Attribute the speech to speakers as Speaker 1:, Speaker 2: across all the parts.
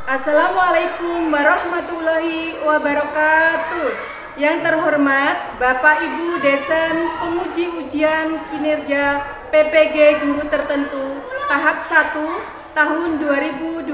Speaker 1: Assalamualaikum warahmatullahi wabarakatuh. Yang terhormat Bapak Ibu Dosen Penguji Ujian Kinerja PPG Guru Tertentu tahap 1 tahun 2025.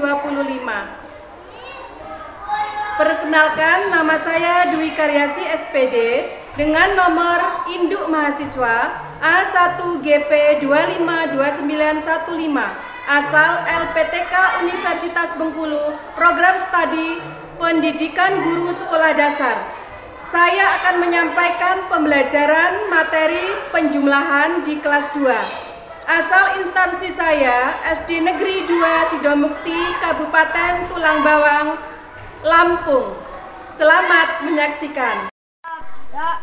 Speaker 1: Perkenalkan, nama saya Dwi Karyasi SPD dengan nomor induk mahasiswa A1GP 252915 asal LPTK Universitas Bengkulu, program studi Pendidikan Guru Sekolah Dasar. Saya akan menyampaikan pembelajaran materi penjumlahan di kelas 2. Asal instansi saya SD Negeri 2 Sidomukti, Kabupaten Tulang Bawang, Lampung. Selamat menyaksikan.
Speaker 2: Rak,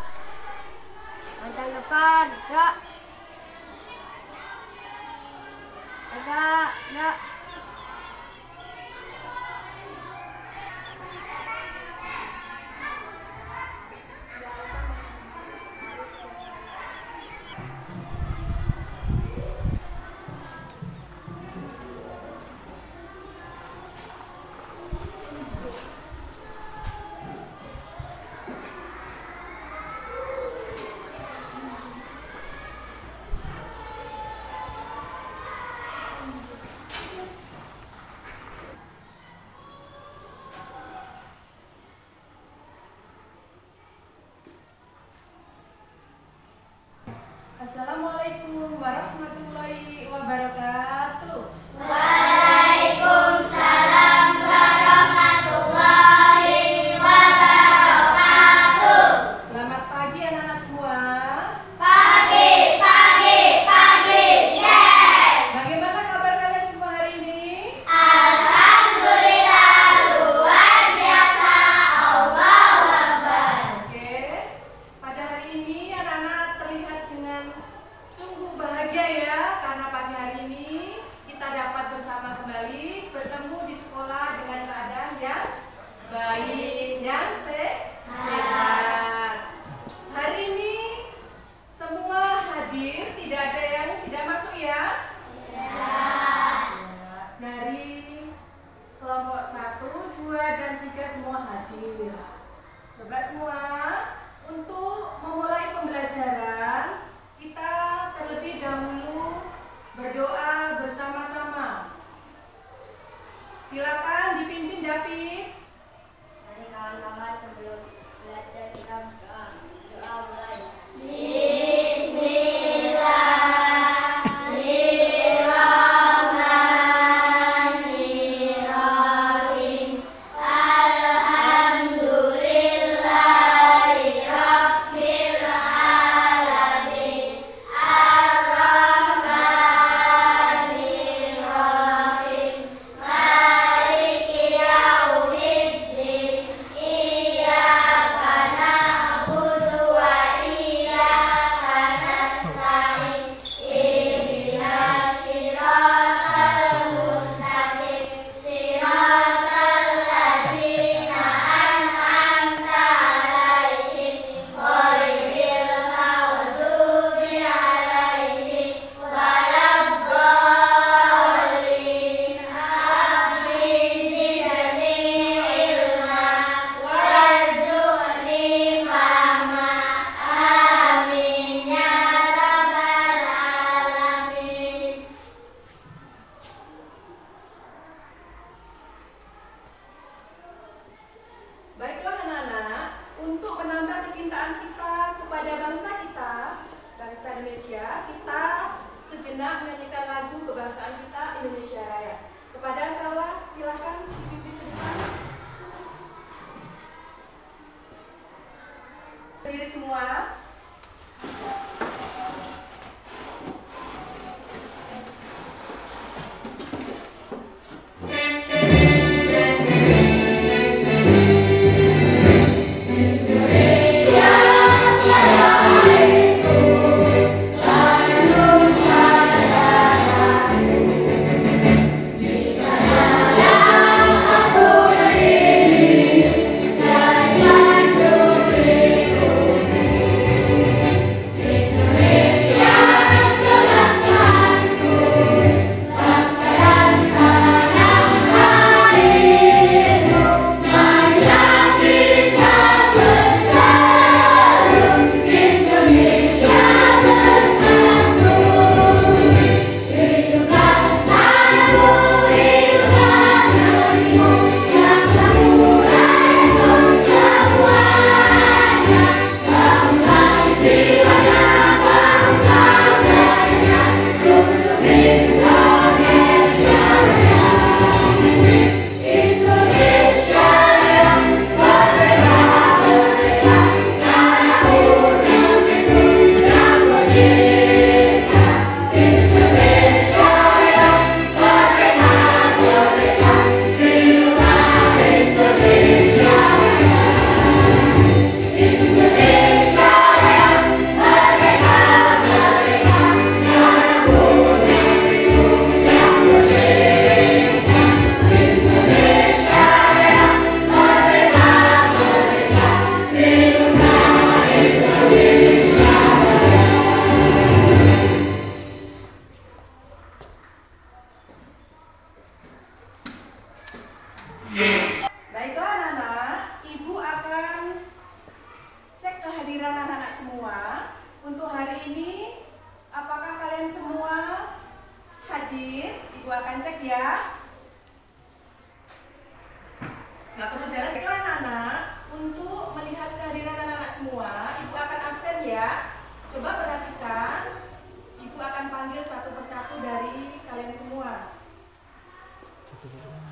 Speaker 2: panjang depan, rak. Rak.
Speaker 1: Assalamualaikum warahmatullahi wabarakatuh.
Speaker 2: Waalaikumsalam warahmatullahi wabarakatuh.
Speaker 1: Selamat pagi anak-anak semua.
Speaker 2: Pagi, yes.
Speaker 1: Bagaimana kabar kalian semua hari ini?
Speaker 2: Alhamdulillah, luar biasa. Allahu Akbar.
Speaker 1: Oke, pada hari ini anak-anak terlihat dengan sungguh bahagia ya, karena pagi hari ini kita dapat bersama kembali bertemu di sekolah dengan keadaan yang baik, yang sehat. Hari ini semua hadir, tidak ada yang tidak masuk ya? Dari kelompok 1, 2, dan 3 semua hadir. Coba semua untuk memulai pembelajaran, kita terlebih dahulu berdoa bersama-sama. Silakan dipimpin David.
Speaker 2: Mari kawan-kawan sebelum belajar kita berdoa. Doa mulai. Bismillahirrahmanirrahim. Alhamdulillahi rabbil alamin. Ar-Rahmanir-Rahim. Maliki yaumiddin. Iyyaka na'budu wa iyyaka nasta'in. Ihdinas siratal mustaqim. Siratal ladzina an'amta 'alaihim ghairil maghdubi 'alaihim waladdallin. Amin. Zidni ilma warzuqni fahma. Amin ya rabbal alamin.
Speaker 1: Baiklah anak-anak, untuk menambah kecintaan kita kepada bangsa kita, bangsa Indonesia, kita sejenak menyanyikan lagu kebangsaan kita Indonesia Raya. Kepada Salwa, silakan dipimpin ke depan. Berdiri semua.
Speaker 2: Indonesia,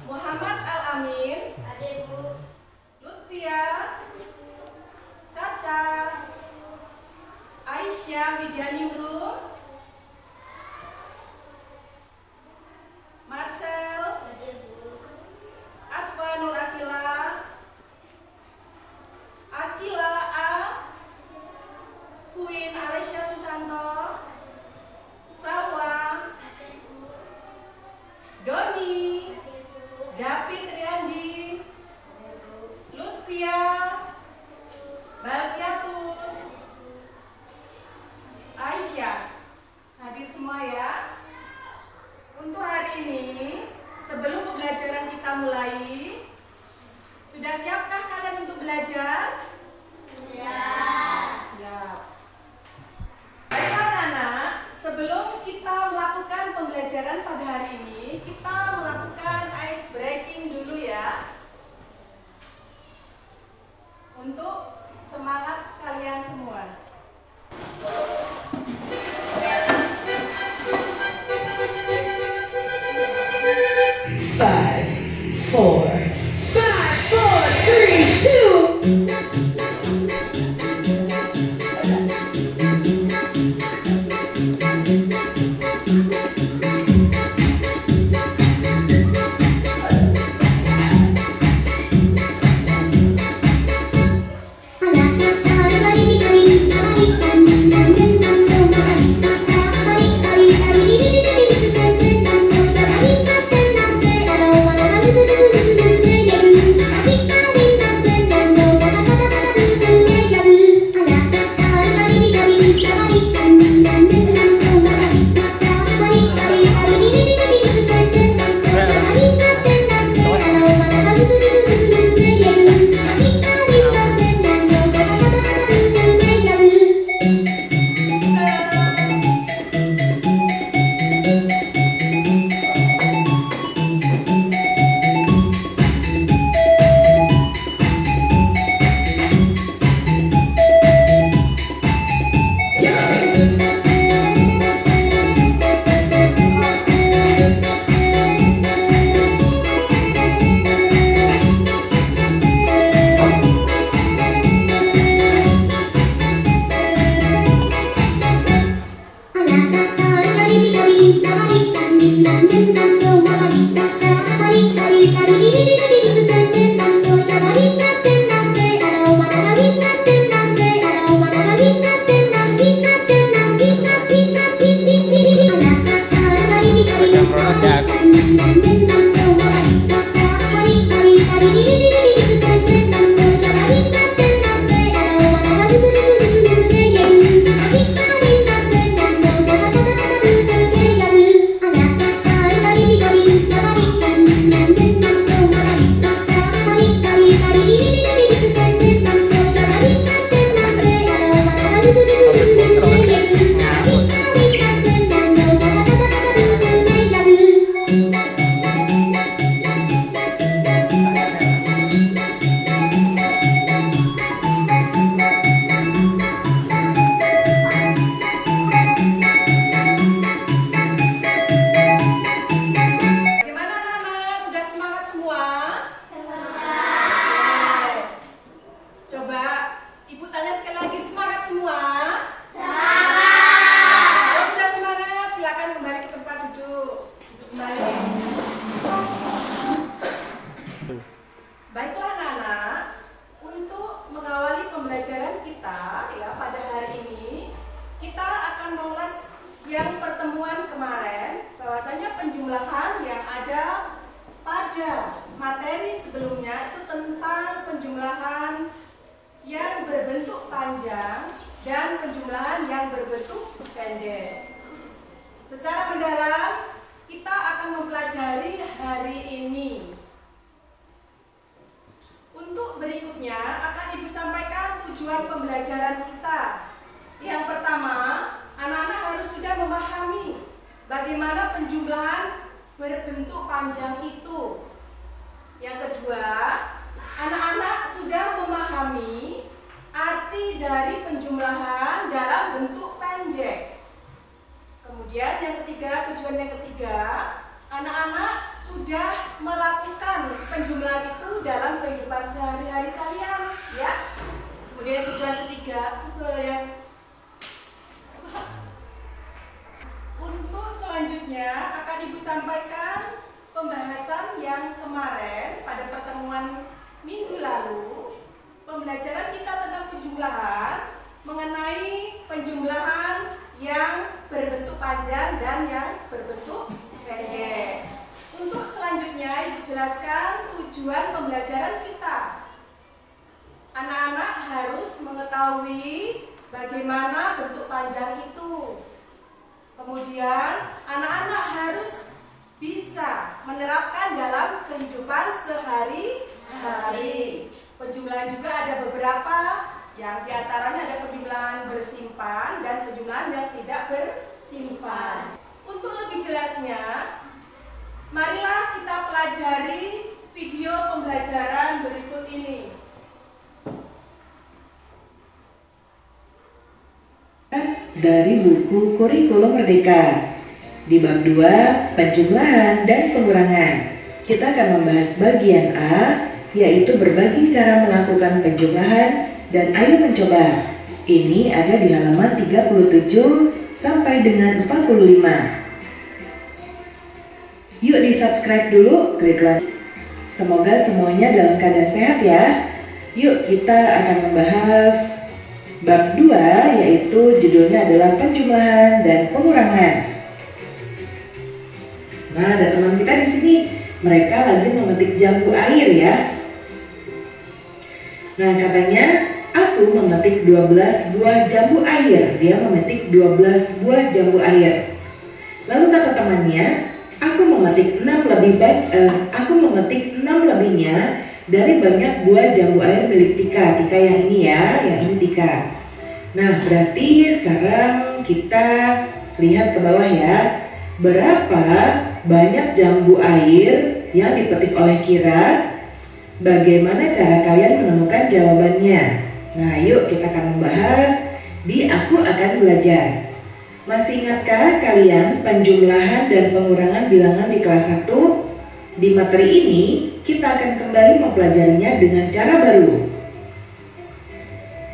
Speaker 1: Muhammad Al-Amin,
Speaker 2: Hadir, Bu.
Speaker 1: Lutfia, Caca, Aisyah Widyaningrum, Marcel,
Speaker 2: Hadir, Bu.
Speaker 1: Asfa Nur Akila, Akila A, Queen Alessia Susanto, Salwa,
Speaker 2: Hadir, Bu.
Speaker 1: Doni,
Speaker 2: Hadir, Bu.
Speaker 1: David Riyandi,
Speaker 2: Hadir, Bu.
Speaker 1: Lutfia, Balkiatus, Aisyah. Hadir semua ya. Untuk hari ini, sebelum pembelajaran kita mulai, sudah siapkah kalian untuk belajar? Siap. Baiklah anak-anak, sebelum kita melakukan pembelajaran pada hari ini, kita melakukan ice breaking dulu ya. Untuk semangat kalian semua.
Speaker 3: Five, four, 3, 2.
Speaker 1: Secara mendalam, kita akan mempelajari hari ini. Untuk berikutnya akan Ibu sampaikan tujuan pembelajaran kita. Yang pertama, anak-anak harus sudah memahami bagaimana penjumlahan berbentuk panjang itu. Yang kedua, anak-anak sudah memahami arti dari penjumlahan dalam bentuk pendek. Kemudian yang ketiga, tujuan yang ketiga, anak-anak sudah penjumlahan itu dalam kehidupan sehari-hari kalian, ya. Kemudian tujuan ketiga, untuk selanjutnya akan Ibu sampaikan pembahasan yang kemarin pada pertemuan minggu lalu. Pembelajaran kita tentang penjumlahan mengenai penjumlahan yang berbentuk panjang dan yang berbentuk pendek. Untuk selanjutnya Ibu jelaskan tujuan pembelajaran kita. Anak-anak harus mengetahui bagaimana bentuk panjang itu. Kemudian anak-anak harus bisa menerapkan dalam kehidupan sehari-hari. Penjumlahan juga ada beberapa, yang diantaranya ada penjumlahan bersimpan dan penjumlahan yang tidak bersimpan. Untuk lebih jelasnya, marilah kita pelajari video pembelajaran berikut ini.
Speaker 4: Dari buku Kurikulum Merdeka. Di bab 2, penjumlahan dan pengurangan. Kita akan membahas bagian A, yaitu berbagi cara melakukan penjumlahan dan ayo mencoba. Ini ada di halaman 37 sampai dengan 45. Yuk di-subscribe dulu, klik like. Semoga semuanya dalam keadaan sehat ya. Yuk kita akan membahas bab 2, yaitu judulnya adalah penjumlahan dan pengurangan. Nah, ada teman kita di sini. Mereka lagi memetik jambu air ya. Nah, katanya aku memetik 12 buah jambu air. Dia memetik 12 buah jambu air. Lalu kata temannya, aku memetik 6 lebihnya dari banyak buah jambu air milik Tika. Tika yang ini ya, yang ini Tika. Nah, berarti sekarang kita lihat ke bawah ya. Berapa banyak jambu air yang dipetik oleh Kira? Bagaimana cara kalian menemukan jawabannya? Nah, yuk kita akan membahas di Aku Akan Belajar. Masih ingatkah kalian penjumlahan dan pengurangan bilangan di kelas 1? Di materi ini, kita akan kembali mempelajarinya dengan cara baru.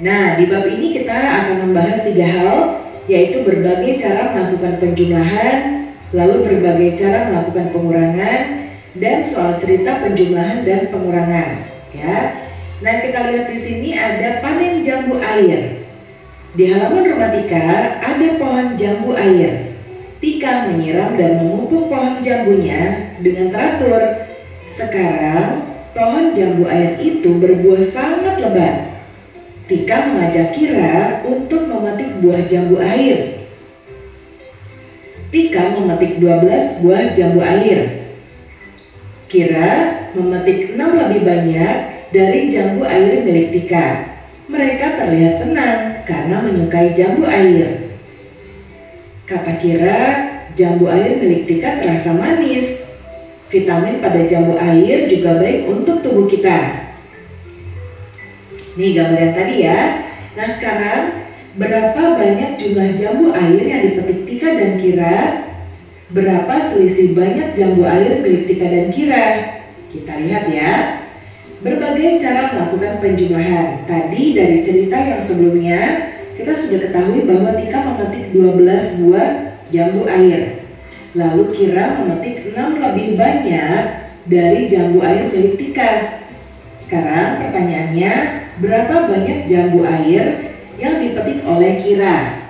Speaker 4: Nah, di bab ini kita akan membahas 3 hal, yaitu berbagai cara melakukan penjumlahan, lalu berbagai cara melakukan pengurangan, dan soal cerita penjumlahan dan pengurangan. Ya, nah kita lihat di sini ada panen jambu air. Di halaman rumah Tika ada pohon jambu air. Tika menyiram dan memupuk pohon jambunya dengan teratur. Sekarang pohon jambu air itu berbuah sangat lebat. Tika mengajak Kira untuk memetik buah jambu air. Tika memetik 12 buah jambu air. Kira memetik 6 lebih banyak dari jambu air milik Tika. Mereka terlihat senang karena menyukai jambu air. Kata Kira, jambu air milik Tika terasa manis. Vitamin pada jambu air juga baik untuk tubuh kita. Nih gambar yang tadi ya. Nah sekarang, berapa banyak jumlah jambu air yang dipetik Tika dan Kira? Berapa selisih banyak jambu air milik Tika dan Kira? Kita lihat ya. Berbagai cara melakukan penjumlahan. Tadi dari cerita yang sebelumnya, kita sudah ketahui bahwa Tika memetik 12 buah jambu air. Lalu Kira memetik 6 lebih banyak dari jambu air milik Tika. Sekarang pertanyaannya, berapa banyak jambu air yang dipetik oleh Kira?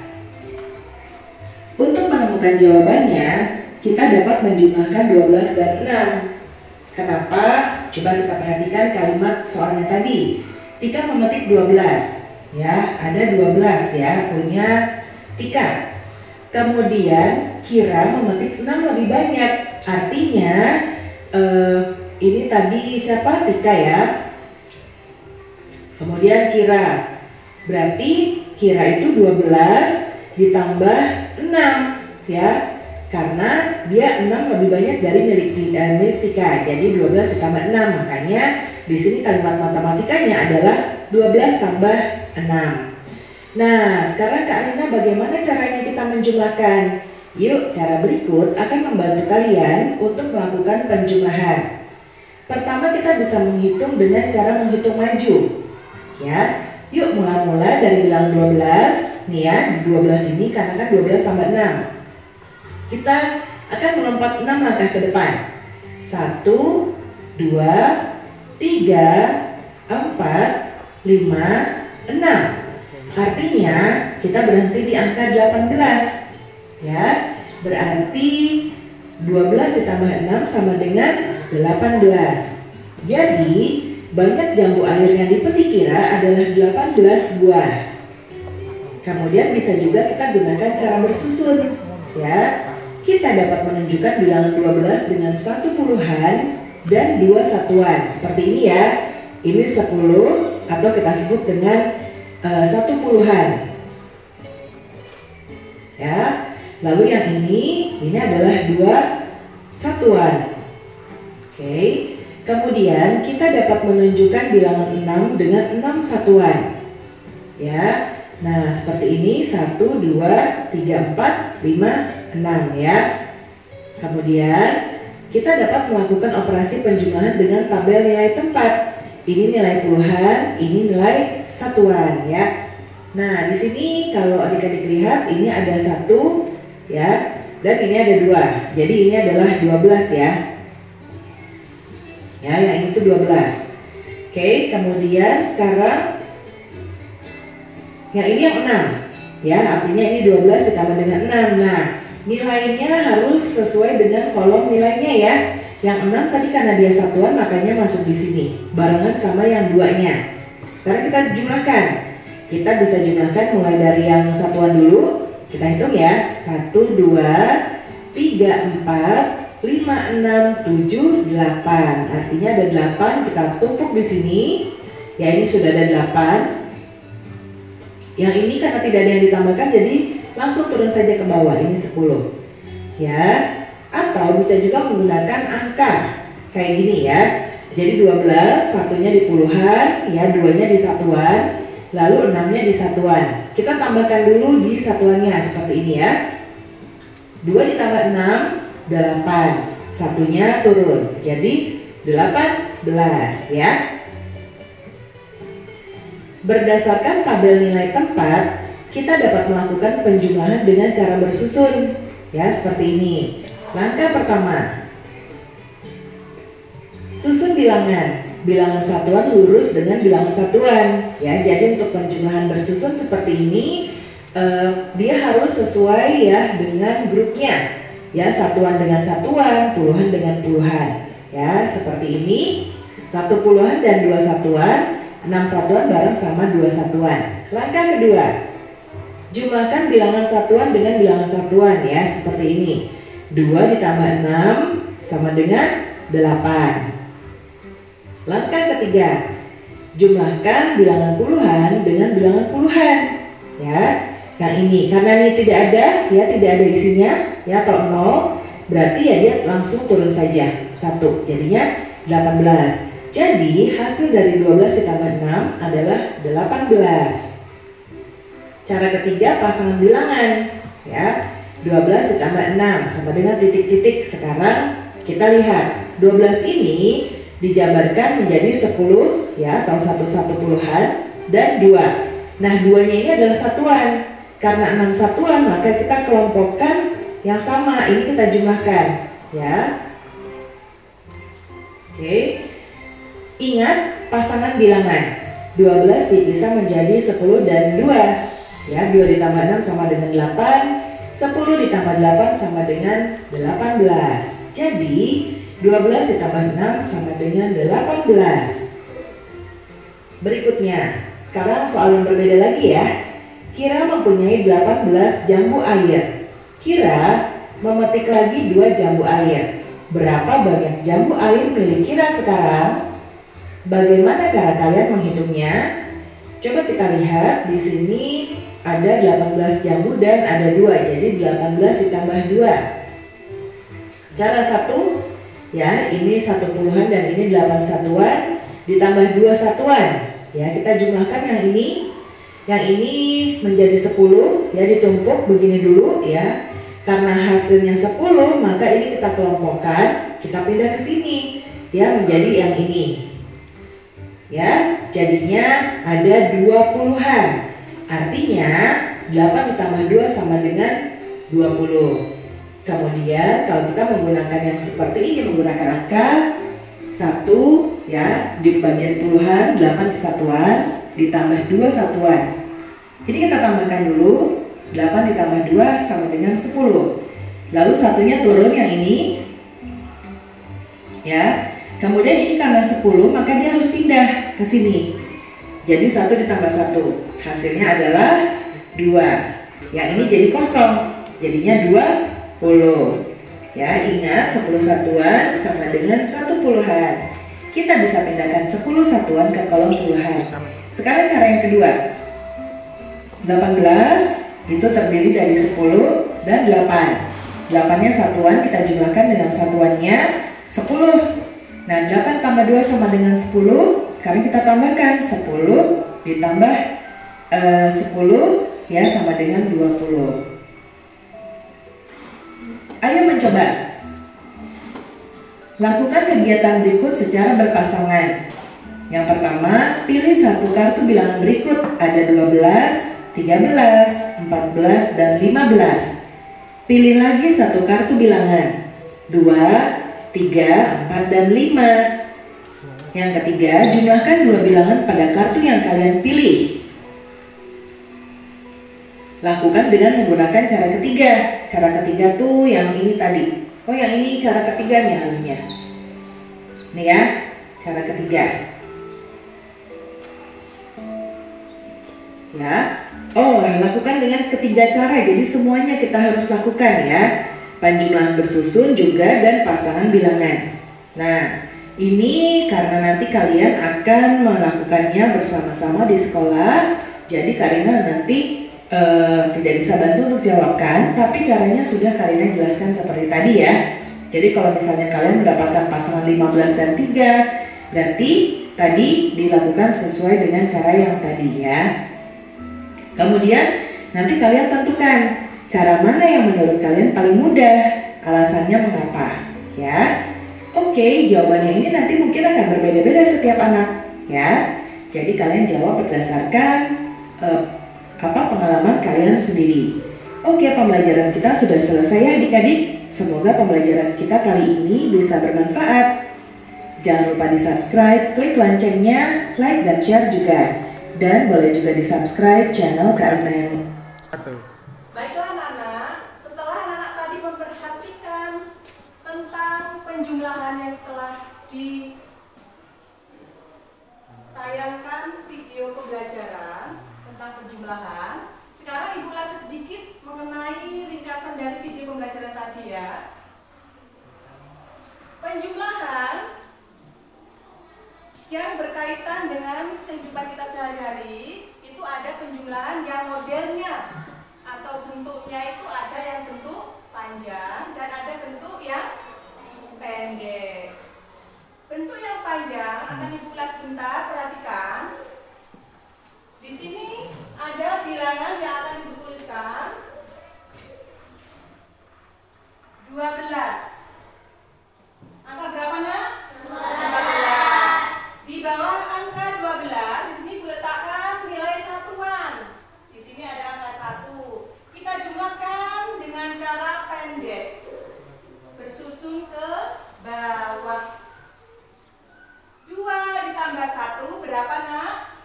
Speaker 4: Untuk menemukan jawabannya, kita dapat menjumlahkan 12 dan 6. Kenapa? Coba kita perhatikan kalimat soalnya tadi. Tika memetik 12. Ya, ada 12 ya punya Tika. Kemudian Kira memetik 6 lebih banyak. Artinya ini tadi siapa? Tika ya. Kemudian Kira. Berarti Kira itu 12 ditambah 6 ya. Karena dia 6 lebih banyak dari milik Tika. Jadi 12 ditambah 6. Makanya di sini kalimat matematikanya adalah 12 tambah 6. Nah, sekarang Kak Rina bagaimana caranya kita menjumlahkan? Yuk, cara berikut akan membantu kalian untuk melakukan penjumlahan. Pertama kita bisa menghitung dengan cara menghitung maju. Ya, yuk mula-mula dari bilangan 12. Nih ya, di 12 ini karena kan 12 tambah 6. Kita akan melompat 6 langkah ke depan. 1, 2, 3, 4, 5, 6. Artinya kita berhenti di angka 18. Ya, berarti 12 ditambah 6 sama dengan 18. Jadi banyak jambu air yang dipetik Kira adalah 18 buah. Kemudian bisa juga kita gunakan cara bersusun. Ya, kita dapat menunjukkan bilangan 12 dengan 1 puluhan dan 2 satuan. Seperti ini ya. Ini 10 atau kita sebut dengan 1 puluhan. Ya. Lalu yang ini adalah 2 satuan. Oke. Kemudian kita dapat menunjukkan bilangan 6 dengan 6 satuan. Ya. Nah, seperti ini 1 2 3 4 5 6 ya. Kemudian kita dapat melakukan operasi penjumlahan dengan tabel nilai tempat. Ini nilai puluhan, ini nilai satuan ya. Nah, di sini kalau adik-adik lihat ini ada 1 ya, dan ini ada 2. Jadi ini adalah 12 ya. Ya, yang ini tuh 12. Oke, kemudian sekarang yang ini yang 6. Ya, artinya ini 12 ditambah dengan 6. Nah, nilainya harus sesuai dengan kolom nilainya ya. Yang 6 tadi karena dia satuan makanya masuk di sini barengan sama yang 2-nya. Sekarang kita jumlahkan. Kita bisa jumlahkan mulai dari yang satuan dulu. Kita hitung ya. 1 2 3 4 5 6 7 8. Artinya ada 8, kita tumpuk di sini. Ya, ini sudah ada 8. Yang ini karena tidak ada yang ditambahkan jadi langsung turun saja ke bawah. Ini 10. Ya. Atau bisa juga menggunakan angka kayak gini ya. Jadi 12, satunya di puluhan, ya 2-nya di satuan, lalu 6-nya di satuan. Kita tambahkan dulu di satuannya seperti ini ya. 2 ditambah 6, 8. Satunya turun. Jadi 18 ya. Berdasarkan tabel nilai tempat, kita dapat melakukan penjumlahan dengan cara bersusun. Ya, seperti ini. Langkah pertama, susun bilangan. Bilangan satuan lurus dengan bilangan satuan. Ya, jadi untuk penjumlahan bersusun seperti ini, dia harus sesuai ya dengan grupnya. Ya, satuan dengan satuan, puluhan dengan puluhan. Ya, seperti ini. 1 puluhan dan 2 satuan, 6 satuan bareng sama 2 satuan. Langkah kedua, jumlahkan bilangan satuan dengan bilangan satuan ya, seperti ini. 2 ditambah 6 sama dengan 8. Langkah ketiga, jumlahkan bilangan puluhan dengan bilangan puluhan. Ya, yang ini karena ini tidak ada ya, tidak ada isinya ya, atau 0, berarti ya dia langsung turun saja 1. Jadinya 18. Jadi hasil dari 12 ditambah 6 adalah 18. Cara ketiga, pasangan bilangan ya. 12 ditambah 6 sama dengan titik-titik. Sekarang kita lihat 12 ini dijabarkan menjadi 10 ya, atau 1 puluhan dan 2. Nah, 2-nya ini adalah satuan. Karena 6 satuan maka kita kelompokkan yang sama. Ini kita jumlahkan ya. Oke. Ingat pasangan bilangan. 12 dipisah menjadi 10 dan 2. Ya, 2 ditambah 6 sama dengan 8. 10 ditambah 8 sama dengan 18. Jadi 12 ditambah 6 sama dengan 18. Berikutnya, sekarang soal yang berbeda lagi ya. Kira mempunyai 18 jambu air. Kira memetik lagi 2 jambu air. Berapa banyak jambu air milik Kira sekarang? Bagaimana cara kalian menghitungnya? Coba kita lihat di sini. Ada 18 jambu dan ada 2, jadi 18 ditambah 2. Cara 1 ya, ini 1 puluhan dan ini 8 satuan ditambah 2 satuan. Ya, kita jumlahkan yang ini. Yang ini menjadi 10 ya, ditumpuk begini dulu ya. Karena hasilnya 10 maka ini kita kelompokkan, kita pindah ke sini. ya menjadi yang ini. Ya, jadinya ada 20-an. Artinya 8 ditambah 2 sama dengan 20. Kemudian kalau kita menggunakan yang seperti ini, menggunakan angka 1 ya, di bagian puluhan, 8 kesatuan, ditambah 2 satuan. Ini kita tambahkan dulu, 8 ditambah 2 sama dengan 10. Lalu satunya turun yang ini. Ya. Kemudian ini karena 10 maka dia harus pindah ke sini. Jadi 1 ditambah 1 hasilnya adalah 2. Yang ini jadi kosong. Jadinya 20. Ya, ingat 10 satuan sama dengan 1 puluhan. Kita bisa pindahkan 10 satuan ke kolom puluhan. Sekarang cara yang kedua. 18 itu terdiri dari 10 dan 8. 8-nya satuan kita jumlahkan dengan satuannya 10. Nah, 8 tambah 2 sama dengan 10. Sekarang kita tambahkan 10 ditambah 10 ya sama dengan 20. Ayo mencoba. Lakukan kegiatan berikut secara berpasangan. Yang pertama, pilih satu kartu bilangan berikut. Ada 12, 13, 14, dan 15. Pilih lagi satu kartu bilangan. 2, 3, 4, dan 5. Yang ketiga, jumlahkan 2 bilangan pada kartu yang kalian pilih. Lakukan dengan menggunakan cara ketiga. Cara ketiga tuh yang ini tadi. Oh, yang ini cara ketiga nih harusnya. Nih ya, cara ketiga. Ya. Oh, lakukan dengan ketiga cara. Jadi semuanya kita harus lakukan ya. Penjumlahan bersusun juga dan pasangan bilangan. Nah, ini karena nanti kalian akan melakukannya bersama-sama di sekolah. Jadi Karina nanti tidak bisa bantu untuk jawabkan, tapi caranya sudah Karina jelaskan seperti tadi ya. Jadi kalau misalnya kalian mendapatkan pasangan 15 dan 3, berarti tadi dilakukan sesuai dengan cara yang tadi ya. Kemudian nanti kalian tentukan cara mana yang menurut kalian paling mudah, alasannya mengapa, ya. Oke, jawabannya ini nanti mungkin akan berbeda-beda setiap anak, ya. Jadi kalian jawab berdasarkan pengalaman kalian sendiri. Oke, pembelajaran kita sudah selesai ya adik-adik. Semoga pembelajaran kita kali ini bisa bermanfaat. Jangan lupa di subscribe, klik loncengnya, like dan share juga. Dan boleh juga di subscribe channel Karina yang
Speaker 1: Baiklah anak-anak, setelah anak-anak tadi memperhatikan tentang penjumlahan yang telah ditayangkan video pembelajaran tentang penjumlahan, sekarang Ibu ulas sedikit mengenai ringkasan dari video pembelajaran tadi ya. Penjumlahan yang berkaitan dengan kehidupan kita sehari-hari itu ada penjumlahan yang modelnya atau bentuknya itu ada yang bentuk panjang dan ada bentuk yang pendek. Bentuk yang panjang akan Ibu ulas sebentar, perhatikan. Di sini ada bilangan yang akan Ibu tuliskan. 12. Angka berapa nak? 12. Di bawah angka 12, di sini Ibu letakkan nilai satuan. Di sini ada angka 1. Kita jumlahkan dengan cara pendek. Bersusun ke bawah. 2 ditambah 1 berapa nak?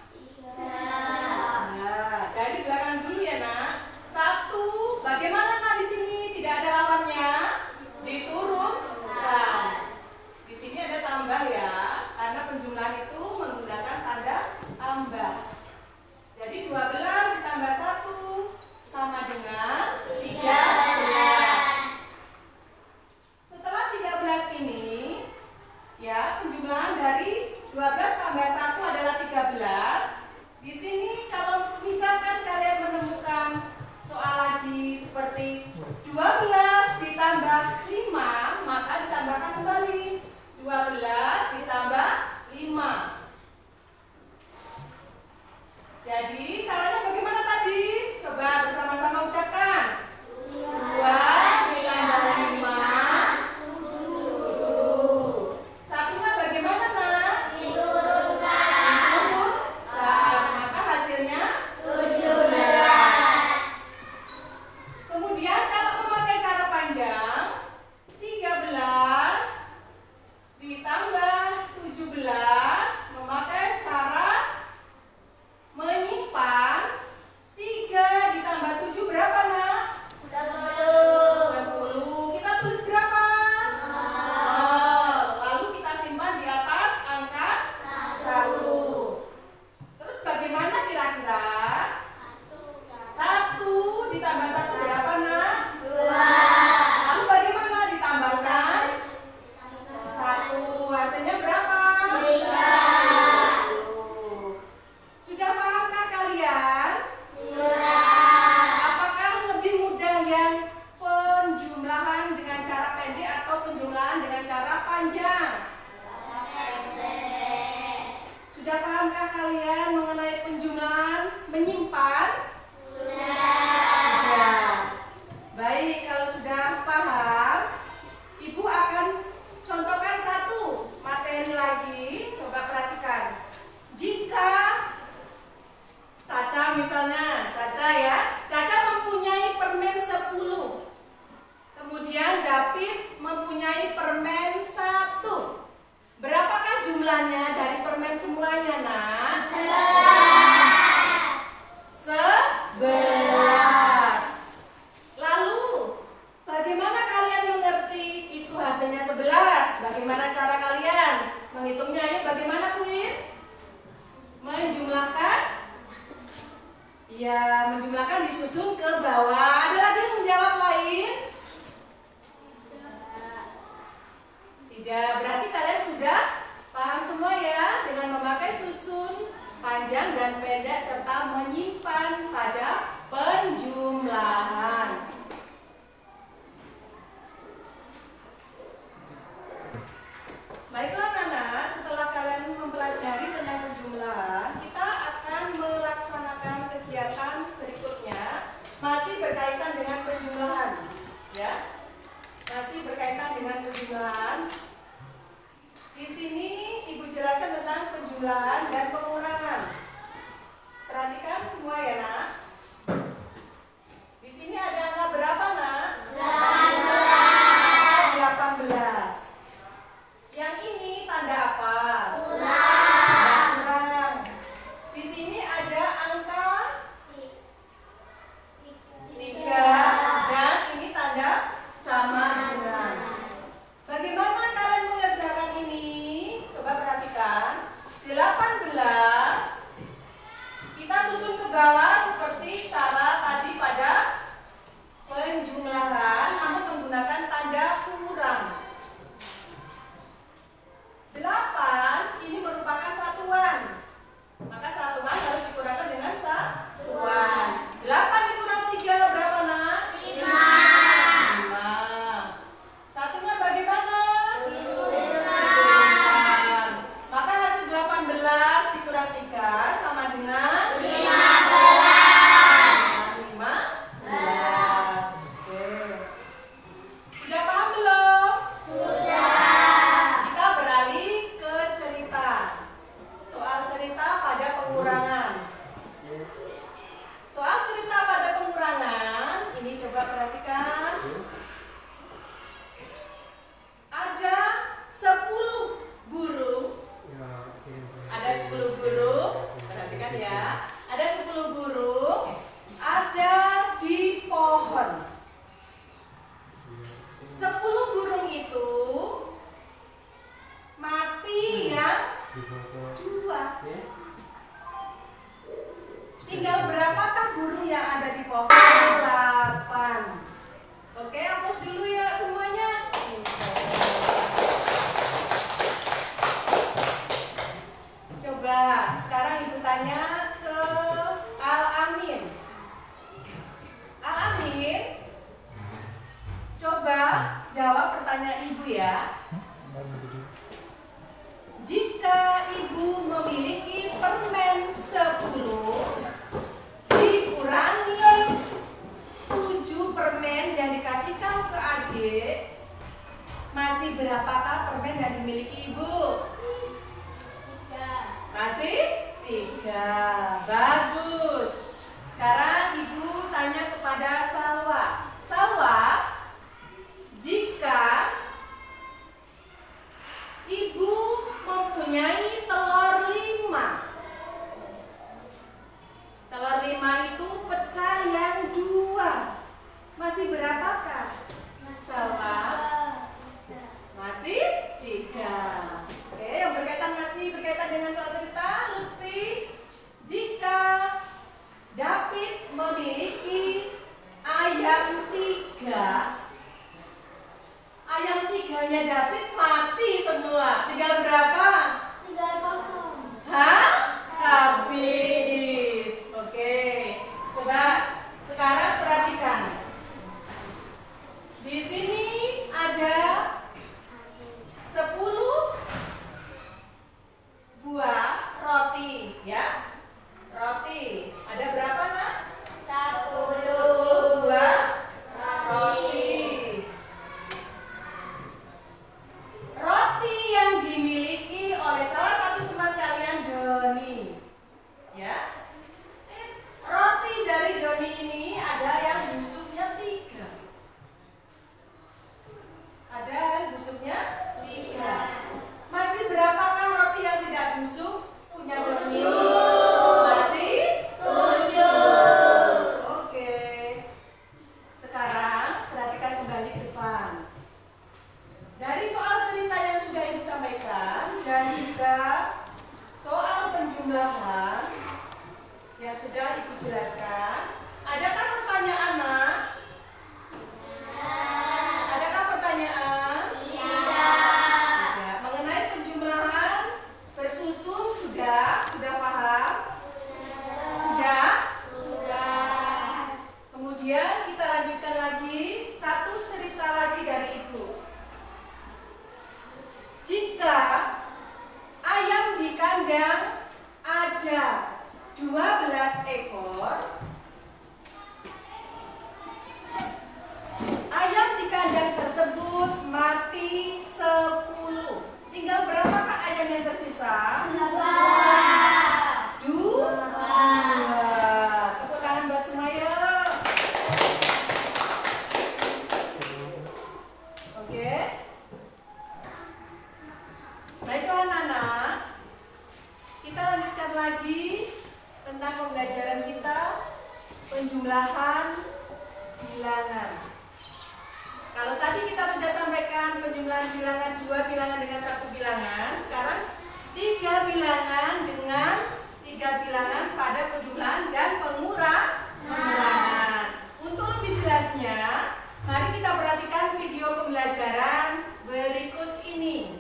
Speaker 1: 3. Nah, dari belakang dulu ya nak. 1, bagaimana nak di sini? Tidak ada lawannya. Diturunkan. Di sini ada tambah ya, karena penjumlahan itu menggunakan tanda tambah. Jadi 12 ditambah 1 sama dengan 13. Setelah 13 ini, ya penjumlahan dari 12 tambah 1 adalah 13. Di sini kalau misalkan kalian menemukan soal lagi seperti 12 ditambah 5, maka ditambahkan kembali 12 ditambah 5. Jadi caranya bagaimana tadi? Coba bersama-sama ucapkan. 2 ditambah 5 7. Satunya Sudah pahamkah kalian mengenai penjumlahan menyimpan? Sudah. Baik, kalau sudah paham, Ibu akan contohkan satu materi lagi. Coba perhatikan. Jika Caca misalnya, Caca ya, Caca mempunyai permen 10. Kemudian David mempunyai permen 1. Berapakah jumlahnya dari permen semuanya, nak? 11. Lalu, bagaimana kalian mengerti itu hasilnya 11? Bagaimana cara kalian menghitungnya? Ayo, bagaimana Queen? Menjumlahkan? Ya, menjumlahkan disusun ke bawah. Ada lagi yang menjawab lain? Tidak, berarti kalian sudah paham semua ya dengan memakai susun panjang dan pendek serta menyimpan pada penjumlahan. Baiklah Nana, setelah kalian mempelajari tentang penjumlahan, kita akan melaksanakan kegiatan berikutnya, masih berkaitan dengan penjumlahan, ya. Masih berkaitan dengan penjumlahan. Di sini Ibu jelaskan tentang penjumlahan dan pengurangan. Perhatikan semua ya, Nak. Di sini ada angka berapa, Nak? 18. Yang ini tanda apa? Kurang. Di sini ada angka 3 dan ini tanda sama dengan. Bagaimana kalian mengerjakan ini? Coba perhatikan. 18 kita susun ke bawah seperti cara tadi pada penjumlahan, namun menggunakan tanda kurang. 8 ini merupakan satuan, maka satuan harus dikurangkan dengan satuan. 8 dikurang 3 berapa, Nak? 5. Satunya bagaimana? Hitungan. Maka hasil 18 dikurang 3 sama dengan 15. Oke. Sudah paham belum? Kita beralih ke cerita. Soal cerita pada pengurangan. Soal cerita pada pengurangan, ini coba perhatikan. Ada 10 burung. Ada 10 burung. Perhatikan ya. Ada 10 burung. Ada di pohon. 10 burung itu mati yang 2. Tinggal berapakah burung yang ada di pohon? 8. Oke, hapus dulu ya semuanya. Coba sekarang Ibu tanya ke Al-Amin. Al-Amin, coba jawab pertanyaan Ibu ya. Jika Ibu memiliki permen 10 dikurangi 7 permen yang dikasihkan ke adik, masih berapakah permen yang dimiliki Ibu?
Speaker 2: 3.
Speaker 1: Masih 3. Bagus. Sekarang Ibu tanya kepada Salwa. Salwa, jika Ibu mempunyai telur 5, telur 5 itu pecah yang 2, masih berapakah? Salwa? Masih 3. Oke, penjumlahan yang sudah Ibu jelaskan. Adakah pertanyaan, Nak? Adakah pertanyaan? Tidak. Mengenai penjumlahan bersusun sudah paham? Sudah? Kemudian kita lanjutkan lagi, satu cerita lagi dari Ibu. Jika ayam di kandang ada 12 ekor, ayam di kandang tersebut mati 10. Tinggal berapakah ayam yang tersisa? 2. Tepuk tangan buat Semaya. Oke. Baiklah anak-anak, kita lanjutkan lagi tentang pembelajaran kita penjumlahan bilangan. Kalau tadi kita sudah sampaikan penjumlahan bilangan 2 bilangan dengan 1 bilangan, sekarang 3 bilangan dengan 3 bilangan pada penjumlahan dan pengurangan. Untuk lebih jelasnya, mari kita perhatikan video pembelajaran berikut ini.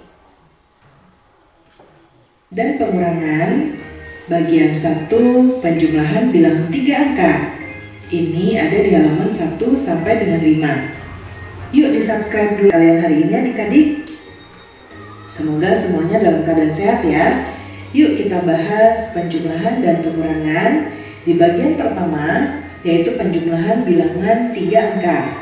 Speaker 4: Dan pengurangan bagian 1 penjumlahan bilangan 3 angka. Ini ada di halaman 1 sampai dengan 5. Yuk di subscribe dulu kalian hari ini adik-adik. Semoga semuanya dalam keadaan sehat ya. Yuk kita bahas penjumlahan dan pengurangan di bagian pertama, yaitu penjumlahan bilangan 3 angka.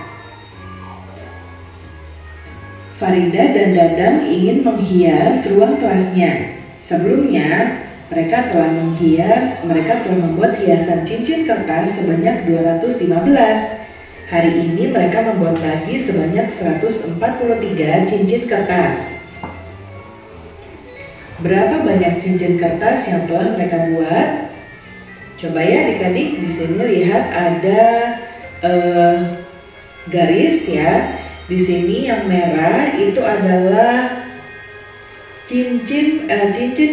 Speaker 4: Farida dan Dadang ingin menghias ruang kelasnya. Sebelumnya, mereka telah membuat hiasan cincin kertas sebanyak 215. Hari ini mereka membuat lagi sebanyak 143 cincin kertas. Berapa banyak cincin kertas yang telah mereka buat? Coba ya adik-adik, di sini lihat ada garis ya. Di sini yang merah itu adalah cincin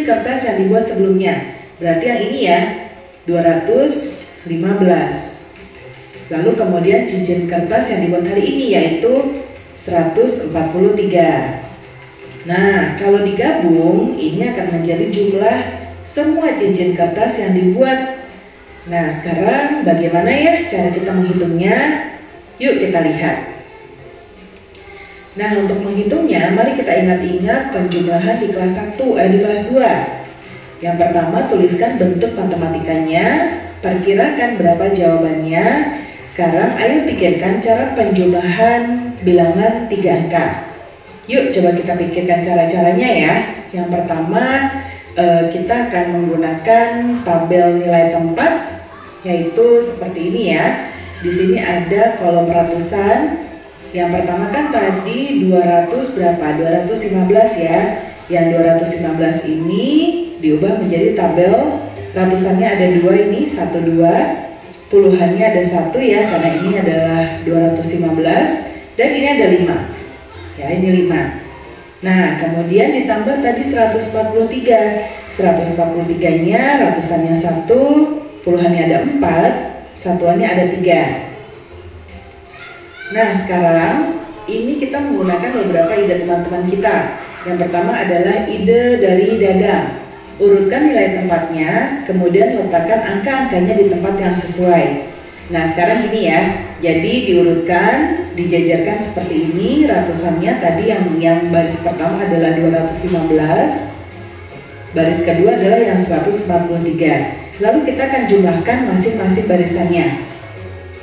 Speaker 4: kertas yang dibuat sebelumnya. Berarti yang ini ya 215. Lalu kemudian cincin kertas yang dibuat hari ini yaitu 143. Nah, kalau digabung ini akan menjadi jumlah semua cincin kertas yang dibuat. Nah, sekarang bagaimana ya cara kita menghitungnya? Yuk kita lihat. Nah, untuk menghitungnya, mari kita ingat-ingat penjumlahan di kelas 2. Yang pertama, tuliskan bentuk matematikanya, perkirakan berapa jawabannya. Sekarang, ayo pikirkan cara penjumlahan bilangan 3 angka. Yuk, coba kita pikirkan cara-caranya ya. Yang pertama, kita akan menggunakan tabel nilai tempat, yaitu seperti ini ya. Di sini ada kolom ratusan. Yang pertama kan tadi 200 berapa? 215 ya. Yang 215 ini diubah menjadi tabel ratusannya ada 2 ini, 1, 2. Puluhannya ada 1 ya, karena ini adalah 215. Dan ini ada 5. Ya, ini 5. Nah, kemudian ditambah tadi 143. 143-nya ratusannya 1, puluhannya ada 4, satuannya ada 3. Nah, sekarang ini kita menggunakan beberapa ide teman-teman kita. Yang pertama adalah ide dari Dadang. Urutkan nilai tempatnya, kemudian letakkan angka-angkanya di tempat yang sesuai. Nah, sekarang gini ya. Jadi diurutkan, dijajarkan seperti ini. Ratusannya tadi yang baris pertama adalah 215. Baris kedua adalah yang 143. Lalu kita akan jumlahkan masing-masing barisannya.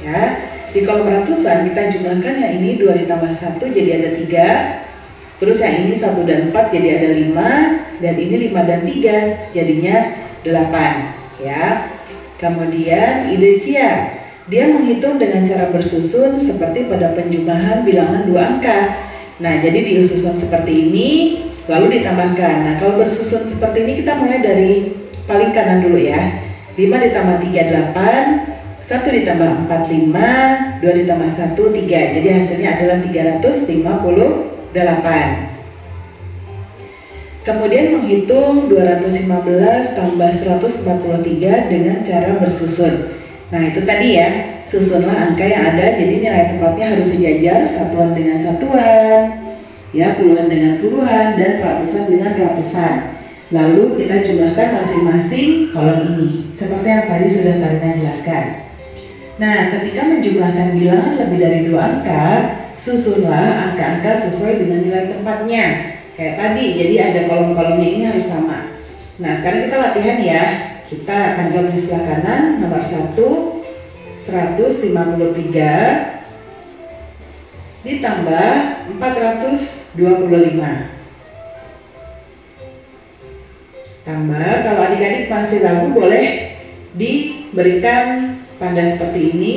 Speaker 4: Ya. Di kolom ratusan kita jumlahkan yang ini 2 ditambah 1 jadi ada 3. Terus yang ini 1 dan 4 jadi ada 5. Dan ini 5 dan 3 jadinya 8 ya. Kemudian ide Cia, dia menghitung dengan cara bersusun seperti pada penjumlahan bilangan 2 angka. Nah, jadi disusun seperti ini lalu ditambahkan. Nah, kalau bersusun seperti ini kita mulai dari paling kanan dulu ya. 5 ditambah 3 8, 1 ditambah 4 5, 2 ditambah 1 3. Jadi hasilnya adalah 358. Kemudian menghitung 215 tambah 143 dengan cara bersusun. Nah itu tadi ya, susunlah angka yang ada, jadi nilai tempatnya harus sejajar, satuan dengan satuan, ya, puluhan dengan puluhan, dan ratusan dengan ratusan. Lalu kita jumlahkan masing-masing kolom ini, seperti yang tadi sudah Karina jelaskan. Nah, ketika menjumlahkan bilangan lebih dari 2 angka, susunlah angka-angka sesuai dengan nilai tempatnya. Kayak tadi, jadi ada kolom-kolomnya ini harus sama. Nah, sekarang kita latihan ya. Kita akan jawab di sebelah kanan, nomor 1, 153 ditambah 425. Tambah, kalau adik-adik masih ragu boleh diberikan tanda seperti ini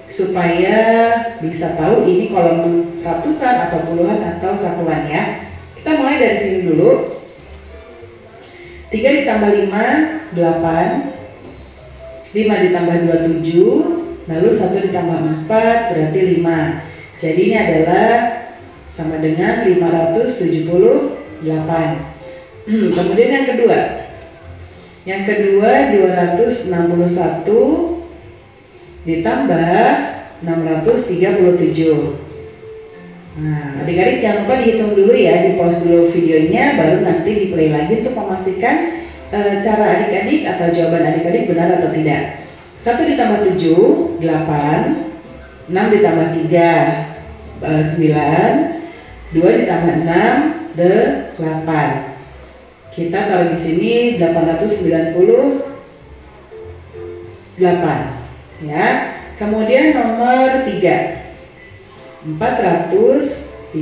Speaker 4: supaya bisa tahu ini kolom ratusan atau puluhan atau satuan ya. Kita mulai dari sini dulu. 3 ditambah 5, 8. 5 ditambah 2, 7. Lalu 1 ditambah 4 berarti 5. Jadi ini adalah sama dengan 578. Kemudian yang kedua. Yang kedua 261 ditambah 637. Nah, adik-adik jangan lupa dihitung dulu ya, di pause dulu videonya, baru nanti di play lagi untuk memastikan cara adik-adik atau jawaban adik-adik benar atau tidak. 1 ditambah 7, 8. 6 ditambah 3, 9. 2 ditambah 6, 8. Kita taruh di sini 898 ya. Kemudian nomor 3, 437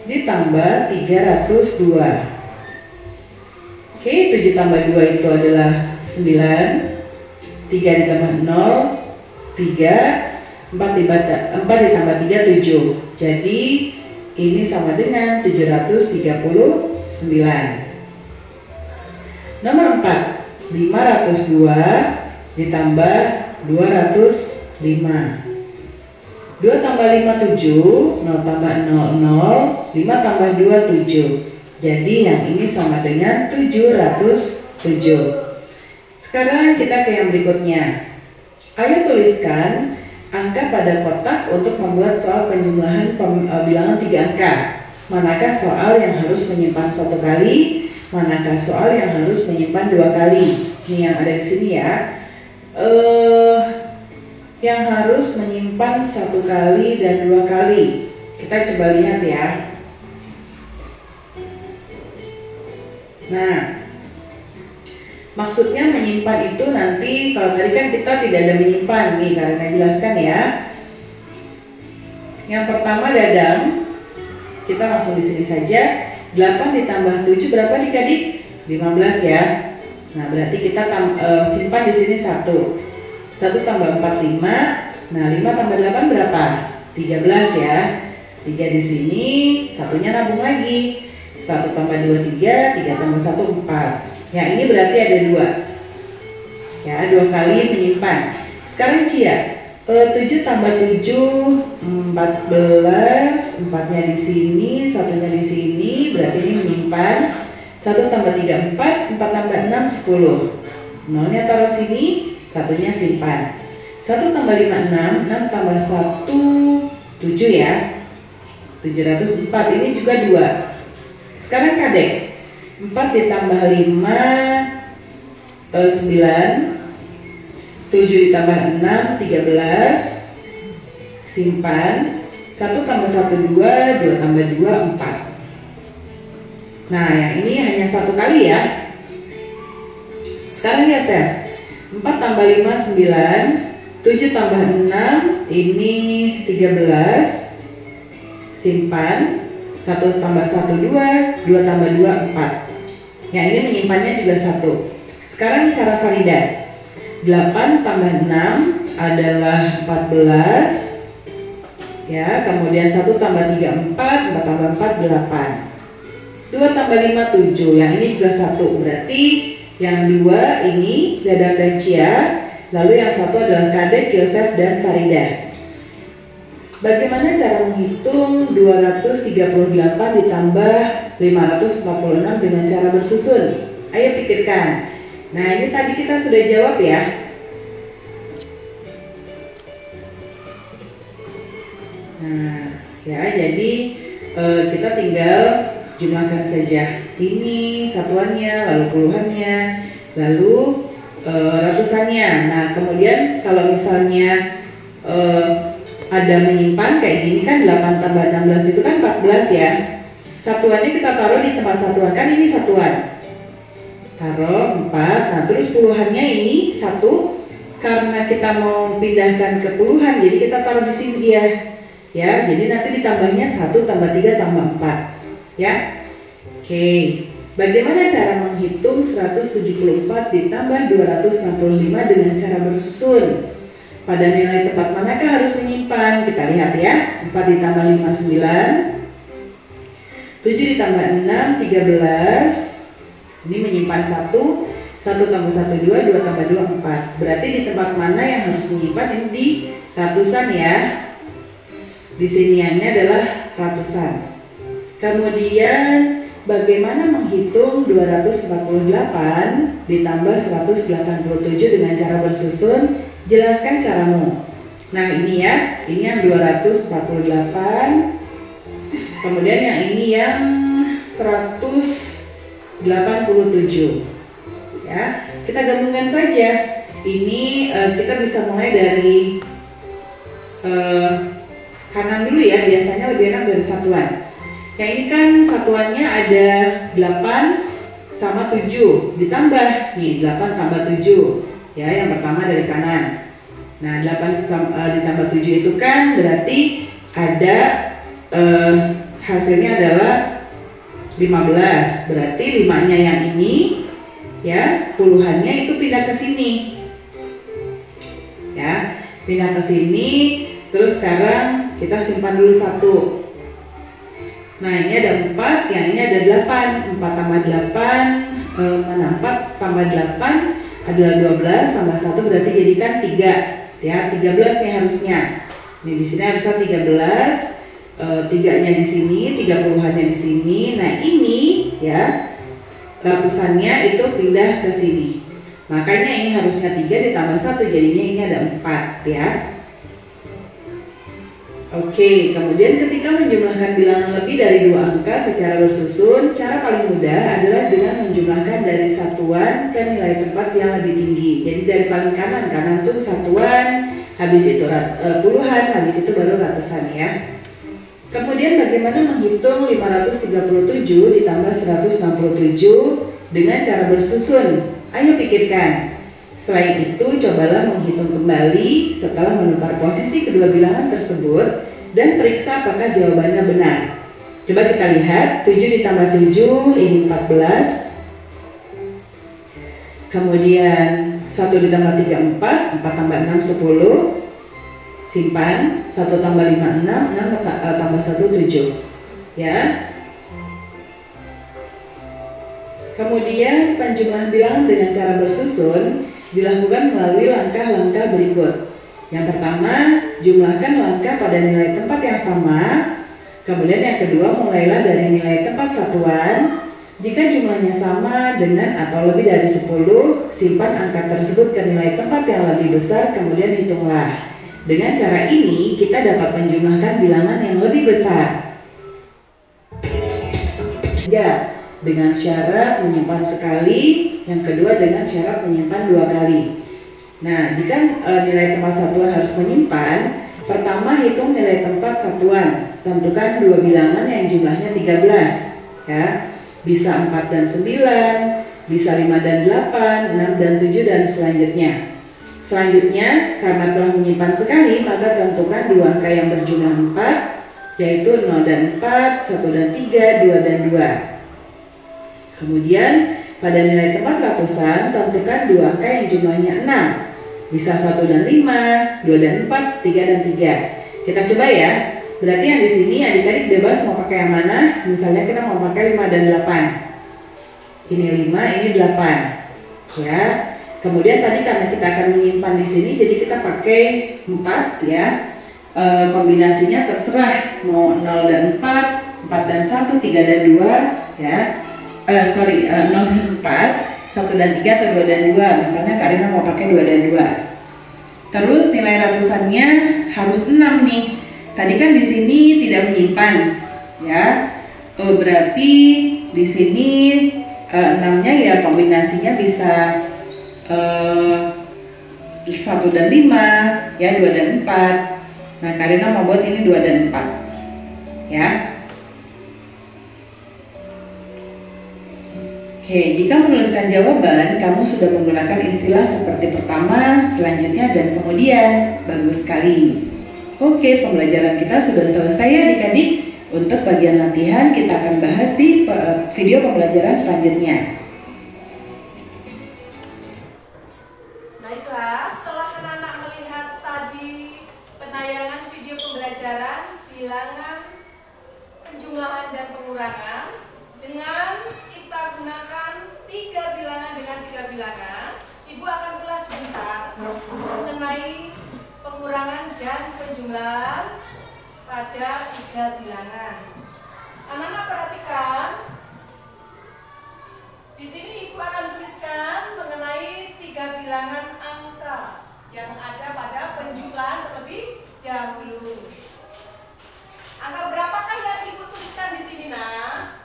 Speaker 4: ditambah 302. Oke, 7 tambah 2 itu adalah 9. 3 ditambah 0, 3. 4 ditambah 3, 7. Jadi ini sama dengan 739. Nomor 4, 502 ditambah 205. 2 tambah 5, 7. 0 tambah 0, 0. 5 tambah 2, 7. Jadi yang ini sama dengan 707. Sekarang kita ke yang berikutnya. Ayo tuliskan angka pada kotak untuk membuat soal penjumlahan bilangan 3 angka. Manakah soal yang harus menyimpan 1 kali? Manakah soal yang harus menyimpan 2 kali? Ini yang ada di sini ya. Yang harus menyimpan 1 kali dan 2 kali. Kita coba lihat ya. Nah, maksudnya menyimpan itu nanti, kalau tadi kan kita tidak ada menyimpan nih, karena jelaskan ya. Yang pertama Dadang. Kita langsung di sini saja. 8 ditambah 7 berapa adik-adik? 15 ya. Nah, berarti kita simpan di sini 1. 1 tambah 4, 5. Nah, 5 tambah 8 berapa? 13 ya. 3 di sini, satunya nabung lagi. 1 tambah 2, 3. 3 tambah 1, 4. Yang ini berarti ada 2. Ya, 2 kali menyimpan. Sekarang Cia. 7 tambah 7, 14. 4-nya di sini, 1-nya di sini, berarti ini menyimpan. 1 tambah 3, 4. 4 tambah 6, 10. 0-nya taruh sini, 1-nya simpan. 1 tambah 5, 6. 6 tambah 1, 7 ya. 704, ini juga 2. Sekarang Kadek. 4 ditambah 5, 9. 7 ditambah 6, 13. Simpan. 1 tambah 1, 2. 2 tambah 2, 4. Nah, yang ini hanya 1 kali ya. Sekarang geser. 4 tambah 5, 9. 7 tambah 6, ini 13. Simpan. 1 tambah 1, 2. 2 tambah 2, 4. Yang ini menyimpannya juga 1. Sekarang cara Farida. 8 tambah 6 adalah 14. Ya, kemudian 1 tambah 3, 4. 4 tambah 4, 8. 2 tambah 5, 7. Yang ini juga 1. Berarti yang 2 ini Dadang dan Cia. Lalu yang 1 adalah Kadek, Yosef, dan Farida. Bagaimana cara menghitung 238 ditambah 546 dengan cara bersusun. Ayo pikirkan. Nah, ini tadi kita sudah jawab ya. Nah, ya jadi kita tinggal jumlahkan saja. Ini satuannya, lalu puluhannya, lalu ratusannya. Nah, kemudian kalau misalnya ada menyimpan kayak gini kan 8 tambah 16 itu kan 14 ya. Satuannya kita taruh di tempat satuan, kan ini satuan. Taruh 4, nah terus puluhannya ini 1. Karena kita mau pindahkan ke puluhan, jadi kita taruh di sini dia. Ya, jadi nanti ditambahnya 1 tambah 3 tambah 4. Ya. Oke. Bagaimana cara menghitung 174 ditambah 265 dengan cara bersusun? Pada nilai tempat manakah harus menyimpan? Kita lihat ya. 4 ditambah 5 9. 7 ditambah 6 13. Ini menyimpan 1 tambah 1 2, 2 tambah 2 4. Berarti di tempat mana yang harus menyimpan? Ini di ratusan ya. Di siniannya adalah ratusan. Kemudian bagaimana menghitung 248 ditambah 187 dengan cara bersusun? Jelaskan caramu. Nah, ini ya, ini yang 248. Kemudian yang ini yang 187. Ya, kita gabungkan saja. Ini kita bisa mulai dari kanan dulu ya, biasanya lebih enak dari satuan. Yang ini kan satuannya ada 8 sama 7 ditambah nih 8 tambah 7 ya, yang pertama dari kanan. Nah, 8 ditambah 7 itu kan berarti ada hasilnya adalah 15. Berarti 5-nya yang ini ya, puluhannya itu pindah ke sini. Ya, pindah ke sini. Terus sekarang kita simpan dulu 1. Nah, ini ada 4, yang ini ada 8. 4 tambah 8 mana 4 tambah 8 adalah 12 tambah 1 berarti jadikan 3. Ya, 13 nih harusnya. Ini di sini harusnya 13. 3-nya di sini, 30-annya di sini. Nah, ini ya ratusannya itu pindah ke sini. Makanya ini harusnya 3 ditambah 1 jadinya ini ada 4 ya. Oke, kemudian ketika menjumlahkan bilangan lebih dari 2 angka secara bersusun, cara paling mudah adalah dengan menjumlahkan dari satuan ke nilai tempat yang lebih tinggi. Jadi dari paling kanan tuh satuan, habis itu puluhan, habis itu baru ratusan ya. Kemudian bagaimana menghitung 537 ditambah 167 dengan cara bersusun? Ayo pikirkan. Selain itu, cobalah menghitung kembali setelah menukar posisi kedua bilangan tersebut dan periksa apakah jawabannya benar. Coba kita lihat, 7 ditambah 7 ini 14. Kemudian 1 ditambah 3 4, 4 tambah 6 10. Simpan, 1 tambah 5 6, 6 tambah 1 7. Ya. Kemudian penjumlahan bilangan dengan cara bersusun dilakukan melalui langkah-langkah berikut. Yang pertama, jumlahkan langkah pada nilai tempat yang sama. Kemudian yang kedua, mulailah dari nilai tempat satuan. Jika jumlahnya sama dengan atau lebih dari 10, simpan angka tersebut ke nilai tempat yang lebih besar, kemudian hitunglah. Dengan cara ini, kita dapat menjumlahkan bilangan yang lebih besar. Ya, dengan syarat menyimpan sekali, yang kedua dengan syarat menyimpan 2 kali. Nah, jika nilai tempat satuan harus menyimpan, pertama hitung nilai tempat satuan. Tentukan 2 bilangan yang jumlahnya 13. Ya, bisa 4 dan 9, bisa 5 dan 8, 6 dan 7 dan selanjutnya. Selanjutnya, karena telah menyimpan sekali, maka tentukan 2 angka yang berjumlah 4, yaitu 0 dan 4, 1 dan 3, 2 dan 2. Kemudian, pada nilai tempat ratusan, tentukan 2 angka yang jumlahnya 6. Bisa 1 dan 5, 2 dan 4, 3 dan 3. Kita coba ya. Berarti yang di sini adik-adik bebas mau pakai yang mana? Misalnya kita mau pakai 5 dan 8. Ini 5, ini 8. Ya. Kemudian tadi karena kita akan menyimpan di sini, jadi kita pakai 4 ya. Kombinasinya terserah mau 0 dan 4, 4 dan 1, 3 dan 2, ya. 0 dan 4, 1 dan 3 atau 2 dan 2. Misalnya Karina mau pakai 2 dan 2. Terus nilai ratusannya harus 6 nih. Tadi kan di sini tidak menyimpan, ya. Berarti di sini 6-nya ya kombinasinya bisa 1 dan 5, ya 2 dan 4. Nah, Karina mau buat ini 2 dan 4, ya. Oke, jika menuliskan jawaban, kamu sudah menggunakan istilah seperti pertama, selanjutnya, dan kemudian. Bagus sekali. Oke, pembelajaran kita sudah selesai ya adik-adik. Untuk bagian latihan kita akan bahas di video pembelajaran selanjutnya.
Speaker 1: Baiklah, setelah anak-anak melihat tadi penayangan video pembelajaran bilangan, penjumlahan, dan pengurangan dengan kita gunakan 3 bilangan dengan 3 bilangan, Ibu akan ulas sebentar mengenai pengurangan dan penjumlahan pada 3 bilangan. Anak-anak perhatikan, di sini Ibu akan tuliskan mengenai 3 bilangan angka yang ada pada penjumlahan terlebih dahulu. Angka berapakah yang Ibu tuliskan di sini, nak?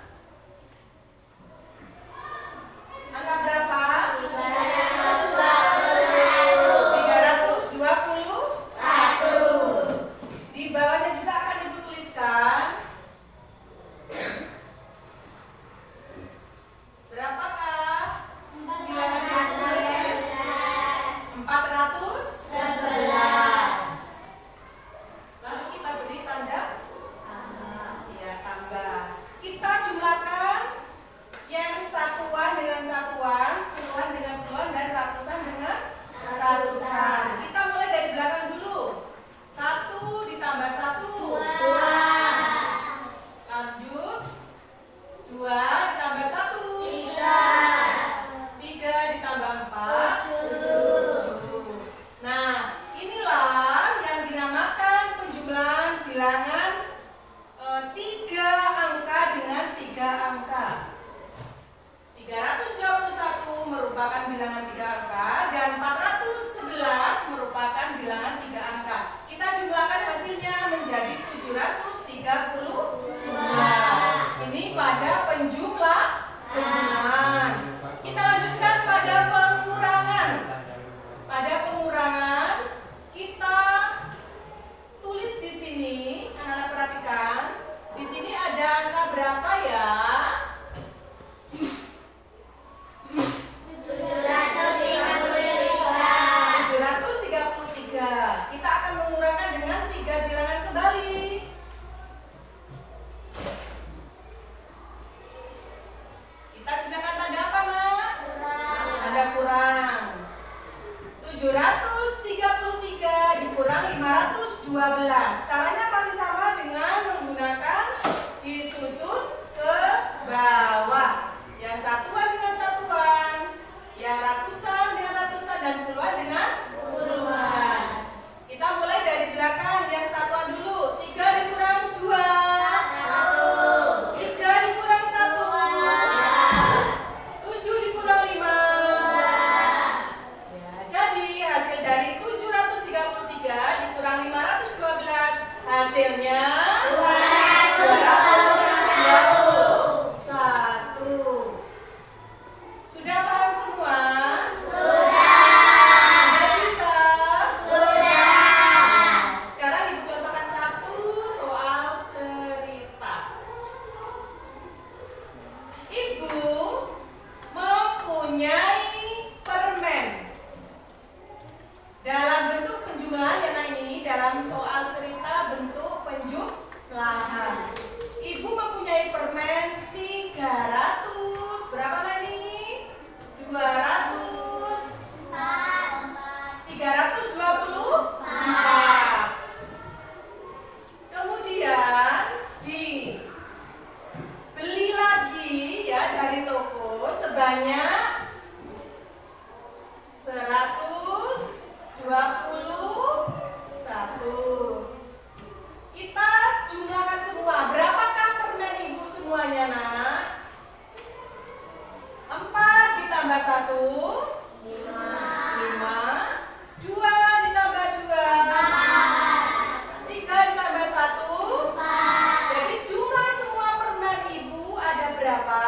Speaker 1: Angka berapa? 321. Di bawahnya juga akan Ibu tuliskan berapakah bilangan yang ditulis? 411. Lalu kita beri tanda ya, tambah. Kita jumlahkan yang satuan dengan satuan, puluhan dengan puluhan, dan ratusan dengan ratusan. Kita mulai dari belakang dulu. 1 ditambah 1. Lanjut. 2 ditambah 1. 3 ditambah 4. 7. Nah, inilah yang dinamakan penjumlahan bilangan 3 angka dengan 3 angka. 321 merupakan bilangan 3 angka dan 411 merupakan bilangan 3 angka. Kita jumlahkan hasilnya menjadi 732. Ini pada penjumlahan. Kita lanjutkan pada pengurangan. Pada pengurangan kita tulis di sini, anak-anak perhatikan. Di sini ada angka berapa ya? 733. Kita akan mengurangkan dengan 3 bilangan kembali. Kita gunakan tanda apa, nak? Tanda kurang. 733 dikurang 512. Caranya pasti sama dengan menggunakan disusun ke bawah. Yang satuan dengan satuan, yang ratusan dengan ratusan, dan puluhan dengan puluhan. Kita mulai dari belakang, yang satuan dulu. 3 dikurang 2. 3 dikurang 1. 7 dikurang 5. Ya, jadi hasil dari 733 dikurang 512, hasilnya 221. Sudah paham semua? Sudah bisa? Sekarang Ibu contohkan satu soal cerita. Ibu mempunyai permen dalam bentuk penjumlahan, ya nah, ini dalam soal cerita bentuk penjumlahan. Ibu mempunyai permen 300. Berapa lagi? 324. Kemudian dibeli lagi ya dari toko sebanyak 121. Kita jumlahkan semua. Berapakah permen Ibu semuanya, nak? ditambah 1, 5. 2 ditambah 2, 3 ditambah 1. Jadi jumlah semua permen ibu ada berapa?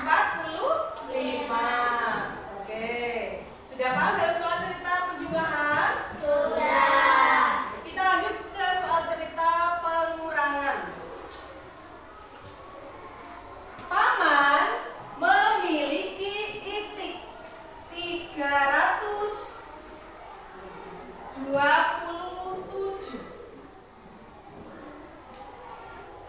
Speaker 1: 45. Oke. Sudah paham dalam soal cerita penjumlahan?
Speaker 2: Sudah.
Speaker 1: Kita lanjut ke soal cerita pengurangan. Paman memiliki itik 327.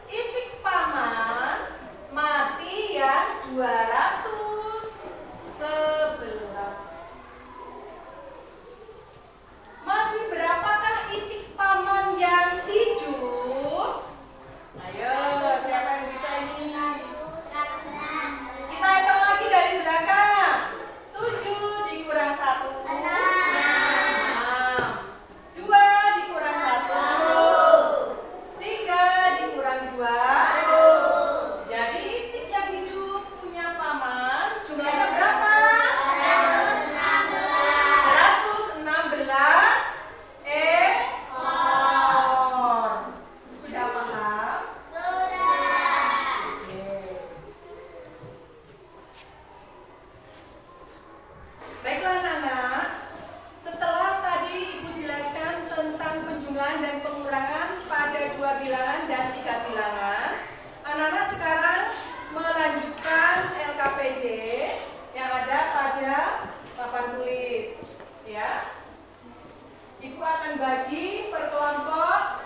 Speaker 1: Itik paman mati yang 211. Masih berapakah itik paman yang hidup? Ayo, siapa yang bisa ini? Kita hitung lagi dari belakang. 7 dikurang 1, 6. 2 dikurang 1, 3 dikurang 2. Jadi itik yang hidup punya paman jumlahnya berapa? 116 ekor. Sudah paham? Baiklah anak-anak, setelah tadi ibu jelaskan tentang penjumlahan dan pengurangan pada 2 bilangan dan 3 bilangan, anak-anak sekarang melanjutkan LKPD yang ada pada papan tulis. Ya, ibu akan bagi per kelompok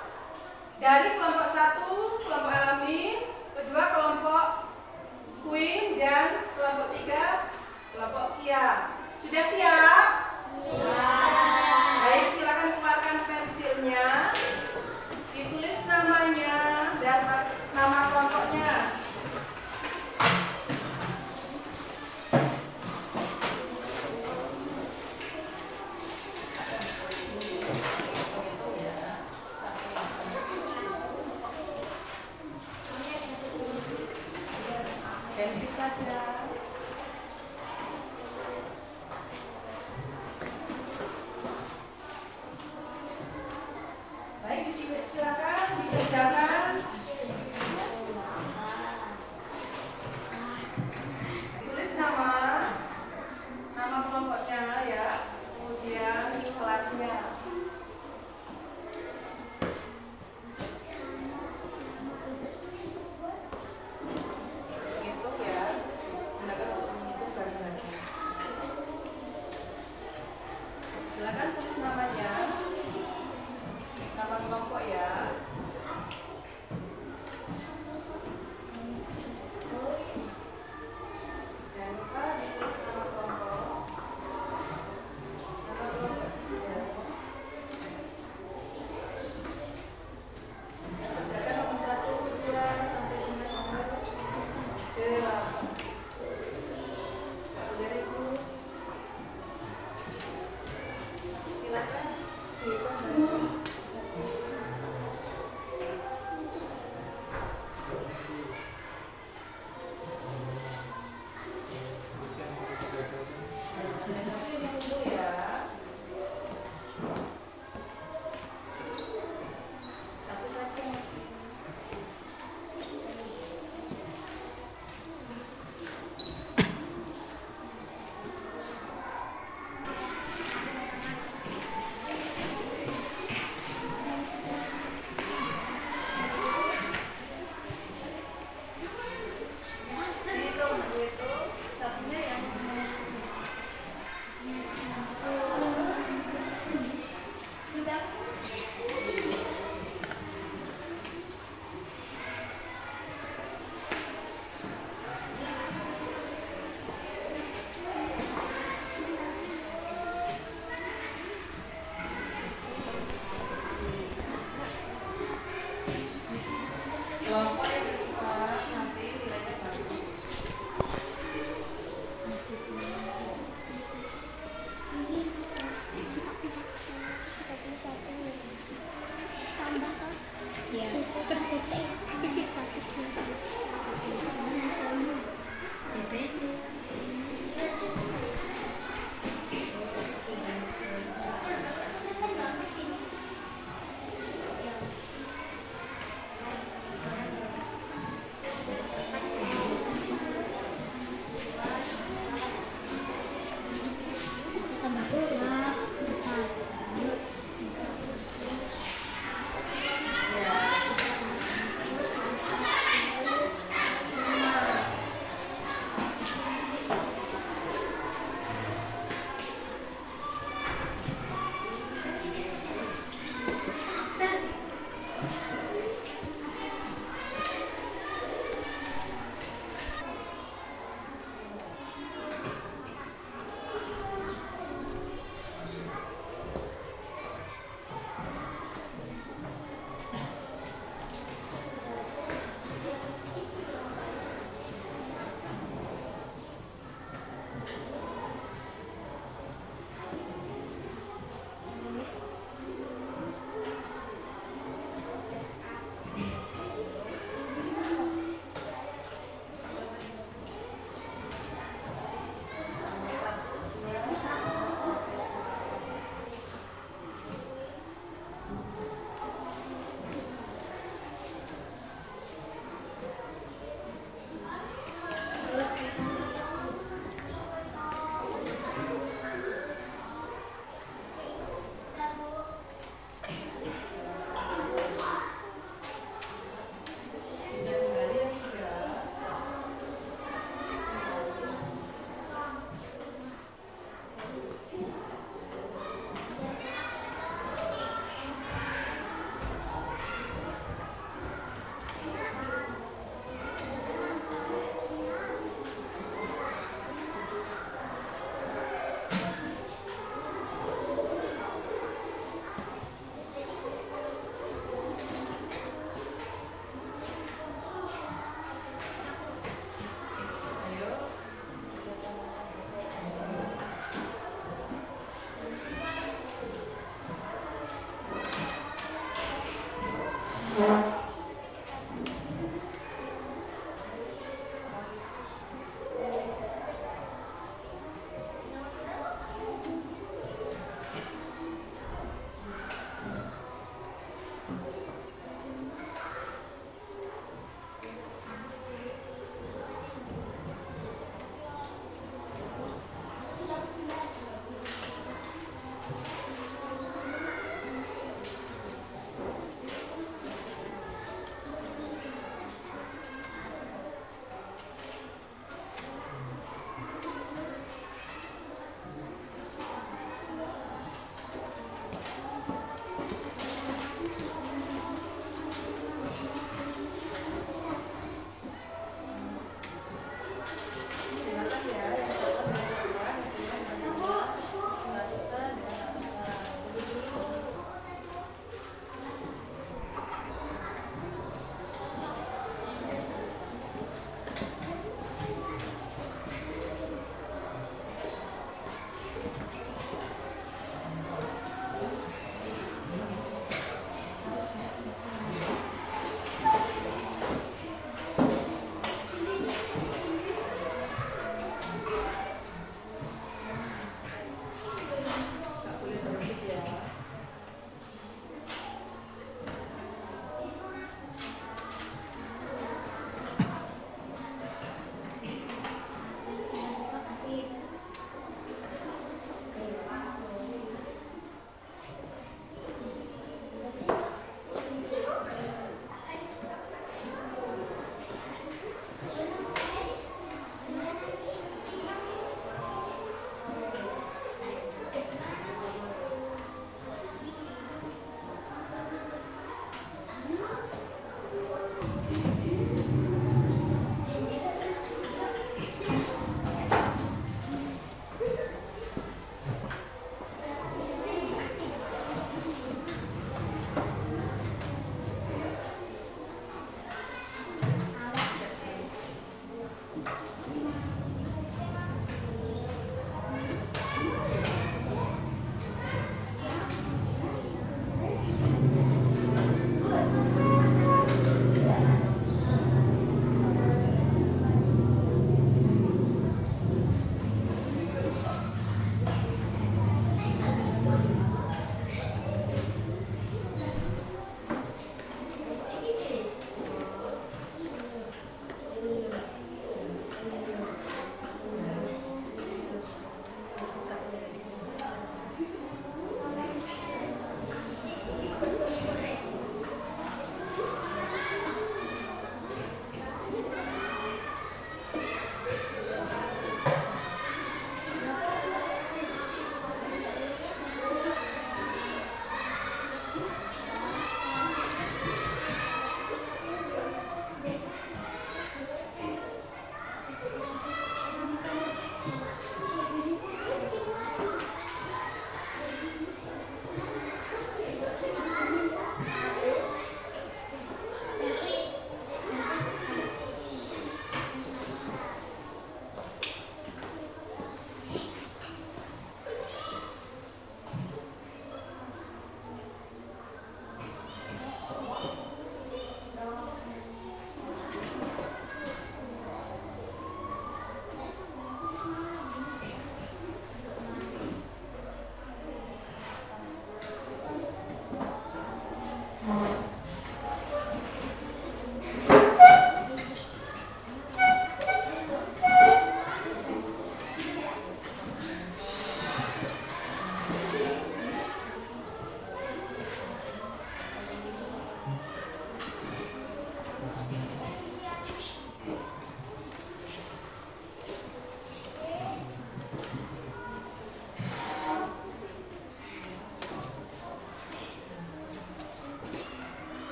Speaker 1: dari kelompok 1 kelompok alami, kedua kelompok Queen dan kelompok 3 kelompok Kia. Sudah siap? Baik, silakan keluarkan pensilnya. Ditulis namanya dan nama kelompoknya. Pensil saja. Baik, silakan dikerjakan. Tulis nama kelompoknya ya, kemudian kelasnya. Hitung ya, gunakan untuk menghitung bareng-bareng. Silakan tulis namanya. Nama kelompok ya. Jangan lupa ditulis nama kelompok. Nama kelompok ya. Kerjakan nomor 1, 2 sampai dengan nomor 8. Gak boleh ribut. Silakan dihitung dari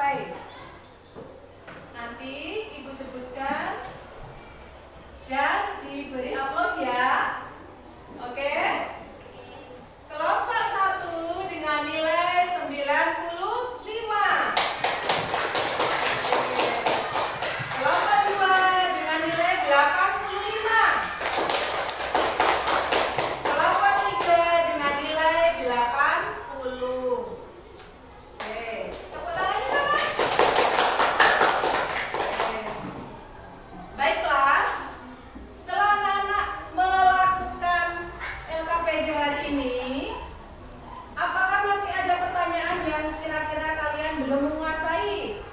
Speaker 1: selesai. Nanti Ibu sebutkan dan diberi aplaus ya. Oke. Kelompok 1 dengan nilai 95. Kelompok 2 dengan nilai 85. Kelompok 3 dengan nilai 80. Oke, tepuk tangannya teman. Oke. Baiklah, setelah anak-anak melakukan LKPD hari ini, apakah masih ada pertanyaan yang kira-kira kalian belum menguasai?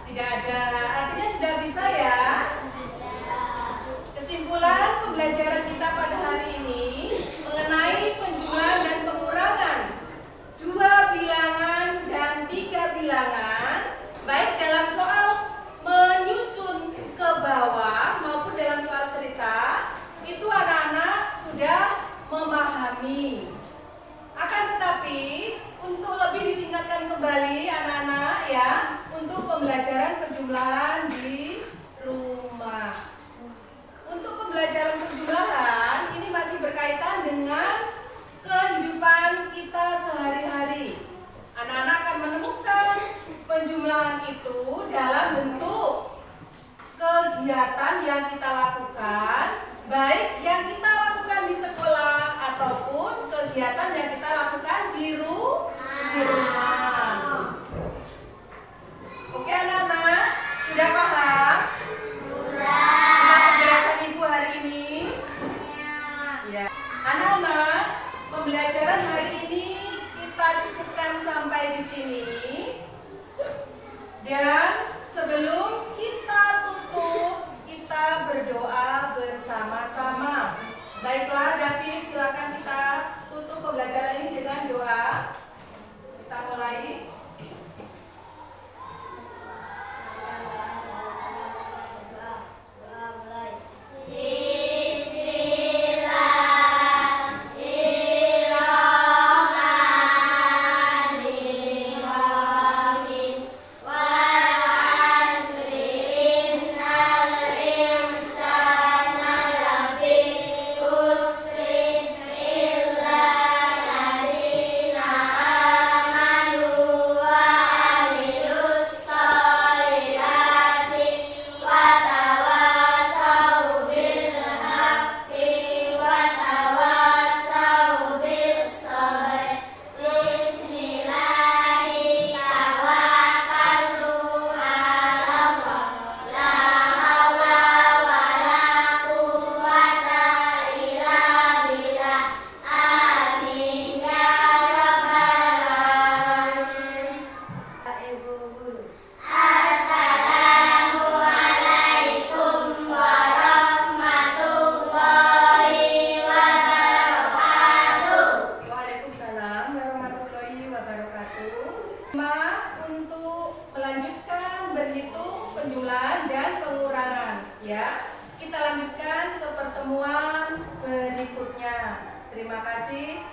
Speaker 1: Tidak ada, artinya sudah bisa ya. Kesimpulan pembelajaran kita pada hari ini mengenai penjumlahan dan pengurangan 2 bilangan dan 3 bilangan, baik dalam soal menyusun ke bawah maupun dalam soal cerita, itu anak-anak sudah memahami. Akan tetapi untuk lebih ditingkatkan kembali anak-anak ya, untuk pembelajaran penjumlahan di rumah. Untuk pembelajaran penjumlahan ini masih berkaitan dengan kehidupan kita sehari-hari. Anak-anak akan menemukan penjumlahan itu dalam bentuk kegiatan yang kita lakukan, baik yang kita lakukan di sekolah ataupun kegiatan yang kita lakukan di rumah. Oke anak-anak, sudah paham? Tentang penjelasan Ibu hari ini? Ya. Anak-anak, pembelajaran hari ini kita cukupkan sampai di sini. Dan sebelum kita tutup, kita berdoa bersama-sama. Baiklah, David, silakan kita tutup pembelajaran ini dengan doa. Kita mulai. Untuk melanjutkan berhitung penjumlahan dan pengurangan ya. Kita lanjutkan ke pertemuan berikutnya. Terima kasih.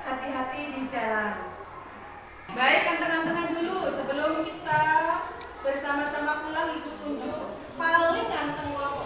Speaker 1: Hati-hati di jalan. Baik, anteng-antengan dulu sebelum kita bersama-sama pulang. Ibu tunjuk paling anteng kelompok